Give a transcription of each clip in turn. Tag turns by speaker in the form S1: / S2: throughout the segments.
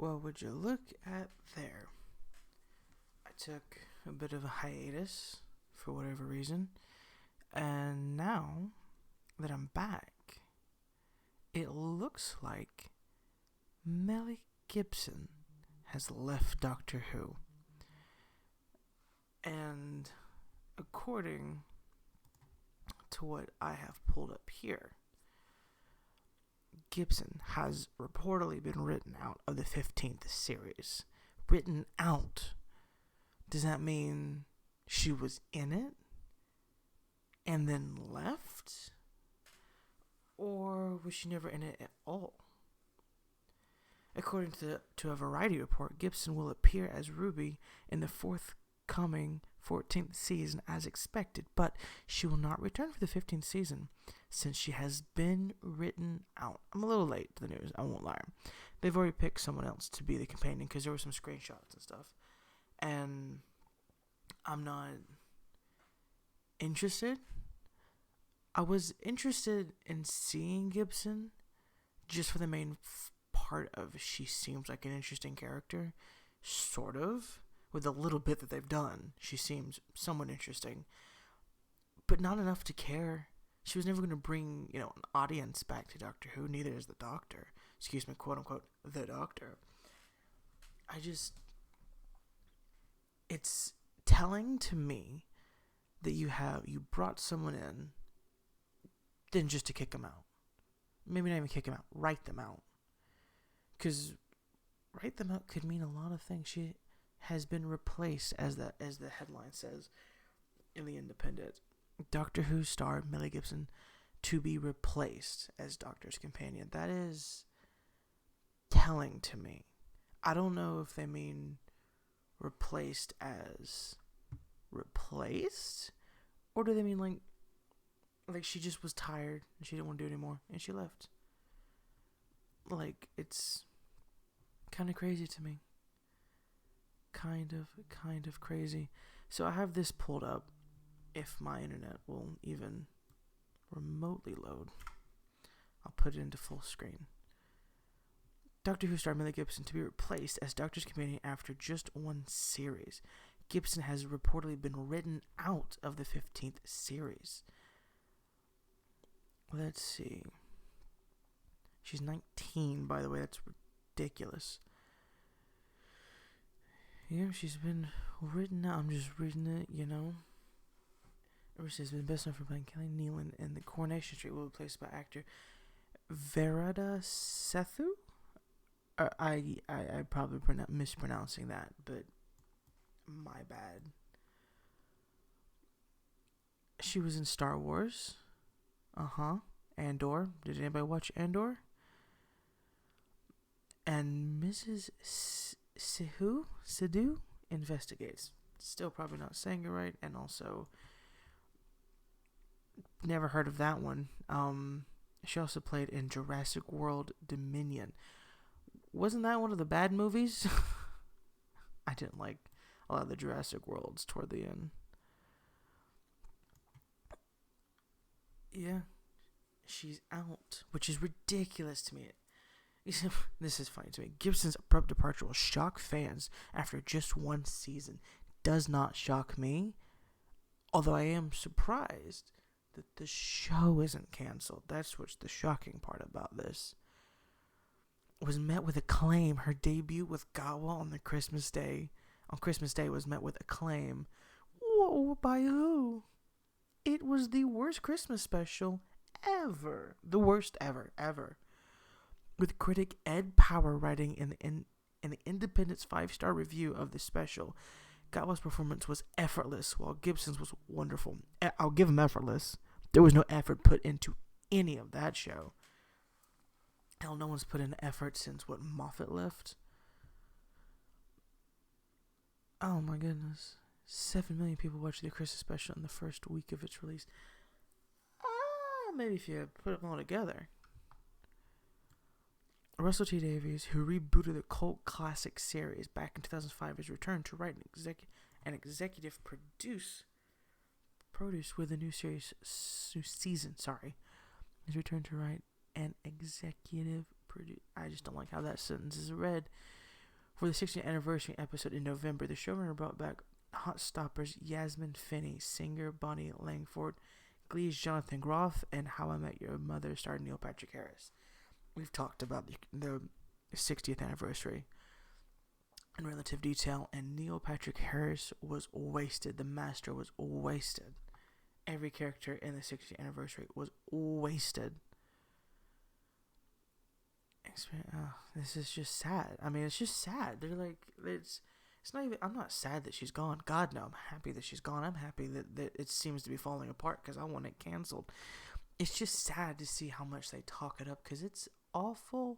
S1: Well, would you look at there? I took a bit of a hiatus for whatever reason, and now that I'm back, it looks like Millie Gibson has left Doctor Who. And according to what I have pulled up here, Gibson has reportedly been written out of the 15th series. Written out. Does that mean she was in it and then left? Or was she never in it at all? According to a Variety report, Gibson will appear as Ruby in the forthcoming 14th season as expected, but she will not return for the 15th season since she has been written out. I'm a little late to the news, I won't lie. They've already picked someone else to be the companion because there were some screenshots and stuff. And I'm not interested. I was interested in seeing Gibson just for the main part of she seems like an interesting character. Sort of. With the little bit that they've done, she seems somewhat interesting. But not enough to care. She was never going to bring, an audience back to Doctor Who. Neither is the Doctor. Excuse me, quote unquote, the Doctor. It's telling to me that you brought someone in, then just to kick them out. Maybe not even kick them out, write them out. Because write them out could mean a lot of things. She has been replaced, as the headline says in the Independent. Doctor Who star Millie Gibson to be replaced as Doctor's companion. That is telling to me. I don't know if they mean replaced as replaced, or do they mean like she just was tired and she didn't want to do it anymore and she left. It's kind of crazy to me. Kind of crazy. So I have this pulled up. If my internet will even remotely load, I'll put it into full screen. Doctor Who star Millie Gibson to be replaced as Doctor's companion after just one series. Gibson has reportedly been written out of the 15th series. Let's see. She's 19, by the way. That's ridiculous. Yeah, she's been written out. I'm just reading it, She's been best known for playing Kelly Nealon in the Coronation Street, will be replaced by actor Verada Sethu. I probably mispronouncing that, but my bad. She was in Star Wars. Andor. Did anybody watch Andor? And Mrs. Sidhu investigates. Still probably not saying it right, and also never heard of that one. She also played in Jurassic World Dominion. Wasn't that one of the bad movies? I didn't like a lot of the Jurassic Worlds toward the end. Yeah, she's out, which is ridiculous to me. This is funny to me. Gibson's abrupt departure will shock fans after just one season. Does not shock me, although I am surprised that the show isn't canceled. That's what's the shocking part about this. Was met with acclaim. Her debut with Gawa on Christmas Day was met with acclaim. Whoa, by who? It was the worst Christmas special ever. The worst ever. With critic Ed Power writing in the Independent's 5-star review of the special, Gawa's performance was effortless, while Gibson's was wonderful. I'll give him effortless. There was no effort put into any of that show. Hell, no one's put in effort since Moffat left. Oh my goodness. 7 million people watched the Christmas special in the first week of its release. Maybe if you put them all together. Russell T Davies, who rebooted the cult classic series back in 2005, has returned to write and executive produce with a new season. He's returned to write and executive produce. I just don't like how that sentence is read. For the 60th anniversary episode in November, the showrunner brought back Hot Stoppers Yasmin Finney, singer Bonnie Langford, Glee's Jonathan Groff, and How I Met Your Mother starred Neil Patrick Harris. We've talked about the 60th anniversary in relative detail, and Neil Patrick Harris was wasted. The master was wasted. Every character in the 60th anniversary was wasted. This is just sad. I mean, it's just sad. They're like, it's not even, I'm not sad that she's gone. God, no, I'm happy that she's gone. I'm happy that it seems to be falling apart because I want it canceled. It's just sad to see how much they talk it up because it's awful.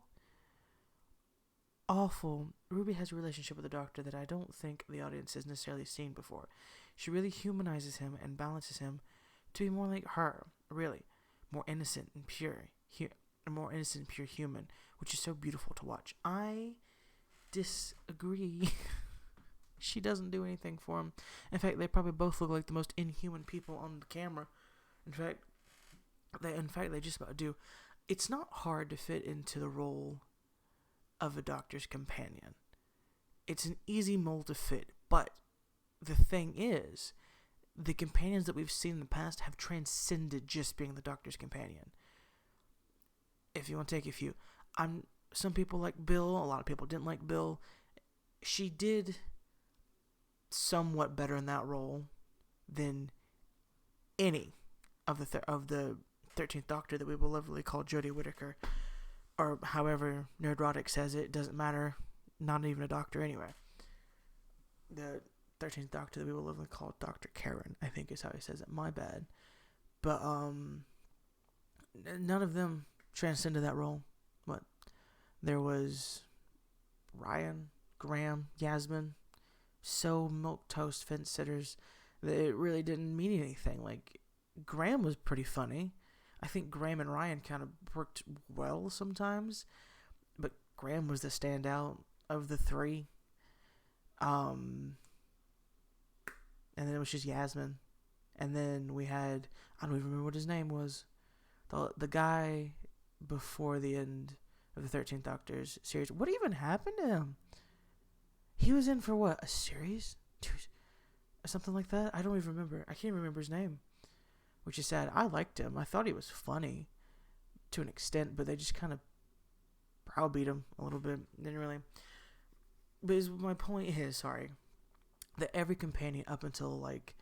S1: Awful. Ruby has a relationship with the Doctor that I don't think the audience has necessarily seen before. She really humanizes him and balances him to be more like her, really. More innocent and pure. More innocent and pure human, which is so beautiful to watch. I disagree. She doesn't do anything for him. In fact, they probably both look like the most inhuman people on the camera. In fact, they just about do. It's not hard to fit into the role of a Doctor's companion. It's an easy mold to fit, but the thing is, the companions that we've seen in the past have transcended just being the Doctor's companion. If you want to take a few, some people like Bill. A lot of people didn't like Bill. She did somewhat better in that role than any of the 13th Doctor that we will lovingly call Jodie Whittaker, or however Nerdrotic says it. Doesn't matter. Not even a doctor anyway. The 13th Doctor that we will lovingly call Dr. Karen, I think is how he says it. My bad. But none of them transcended that role. What? There was Ryan, Graham, Yasmin, so milquetoast fence sitters that it really didn't mean anything. Like, Graham was pretty funny. I think Graham and Ryan kind of worked well sometimes, but Graham was the standout of the three. And then it was just Yasmin. And then we had, I don't even remember what his name was. The guy before the end of the 13th Doctor's series. What even happened to him? He was in for what? A series? Or something like that? I don't even remember. I can't remember his name. Which is sad. I liked him. I thought he was funny to an extent, but they just kind of browbeat him a little bit. Didn't really. But my point is, that every companion up until like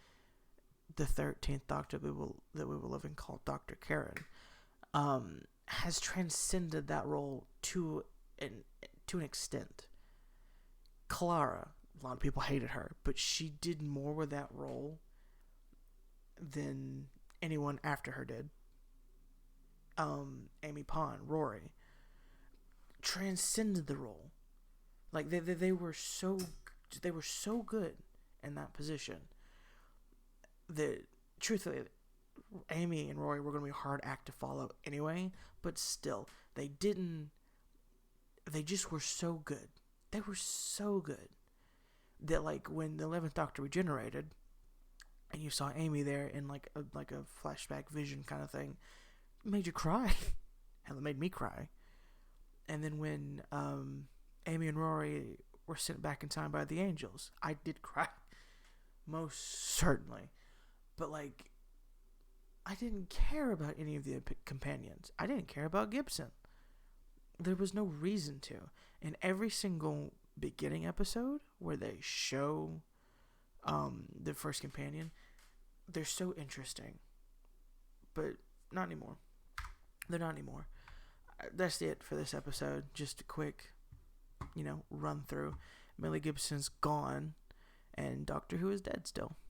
S1: the 13th Doctor that we will live in called Dr. Karen, has transcended that role to an extent. Clara, a lot of people hated her, but she did more with that role than anyone after her did. Amy Pond, Rory, transcended the role. Like they were so good in that position that truthfully, Amy and Rory were going to be a hard act to follow anyway. But still, they just were so good. They were so good that like when the 11th Doctor regenerated, and you saw Amy there in like a flashback vision kind of thing, it made you cry. Hell, it made me cry. And then when Amy and Rory were sent back in time by the angels, I did cry. Most certainly. But like, I didn't care about any of the companions. I didn't care about Gibson. There was no reason to. In every single beginning episode where they show the first companion, they're so interesting. But not anymore. They're not anymore. That's it for this episode. Just a quick, run through. Millie Gibson's gone, and Doctor Who is dead still.